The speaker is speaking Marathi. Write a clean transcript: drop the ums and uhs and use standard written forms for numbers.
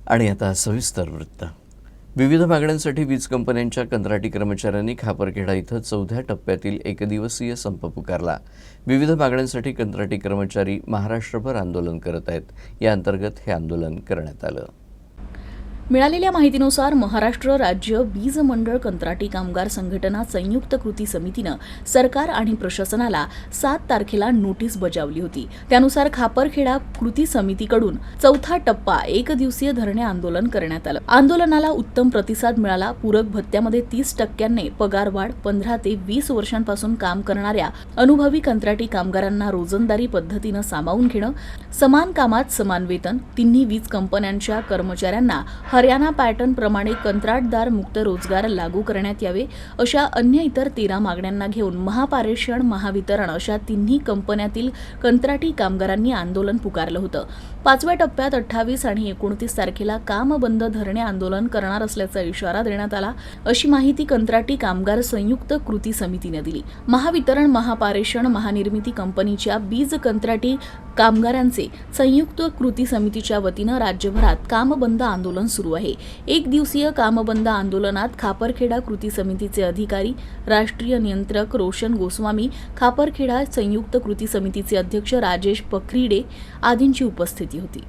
आणि आता सविस्तर वृत्त. विविध मागण्यांसाठी वीज कंपन्यांच्या कंत्राटी कर्मचाऱ्यांनी खापरखेडा इथं 4थ्या टप्प्यातील एकदिवसीय संप पुकारला. विविध मागण्यांसाठी कंत्राटी कर्मचारी महाराष्ट्रभर आंदोलन करत आहेत. या अंतर्गत हे आंदोलन करण्यात आलं. मिळालेल्या माहितीनुसार महाराष्ट्र राज्य वीज मंडळ कंत्राटी कामगार संघटना संयुक्त कृती समितीनं सरकार आणि प्रशासनाला 7 तारखेला नोटीस बजावली होती. त्यानुसार खापरखेडा कृती समितीकडून 4था टप्पा एकदिवसीय धरणे आंदोलन करण्यात आलं. आंदोलनाला उत्तम प्रतिसाद मिळाला. पूरक भत्त्यामध्ये 30% पगारवाढ, 15 ते 20 वर्षांपासून काम करणाऱ्या अनुभवी कंत्राटी कामगारांना रोजंदारी पद्धतीनं सामावून घेणं, समान कामात समान वेतन, तिन्ही वीज कंपन्यांच्या कर्मचाऱ्यांना हरियाणा पॅटर्न प्रमाणे कंत्राटदार मुक्त रोजगार लागू करण्यात यावे, अशा अन्य इतर 13 मागण्यांना घेऊन महापारेषण, महावितरण अशा तिन्ही कंपन्यातील कंत्राटी कामगारांनी आंदोलन पुकारलं होतं. 5व्या टप्प्यात 28 आणि 29 तारखेला काम बंद धरणे आंदोलन करणार असल्याचा इशारा देण्यात आला, अशी माहिती कंत्राटी कामगार संयुक्त कृती समितीने दिली. महावितरण, महापारेषण, महानिर्मिती कंपनीच्या वीज कंत्राटी कामगारांचे संयुक्त कृती समितीच्या वतीनं राज्यभरात कामबंद आंदोलन सुरू आहे. एक दिवसीय कामबंद आंदोलनात खापरखेडा कृती समितीचे अधिकारी, राष्ट्रीय नियंत्रक रोशन गोस्वामी, खापरखेडा संयुक्त कृती समितीचे अध्यक्ष राजेश पखरीडे आदींची उपस्थिती होती.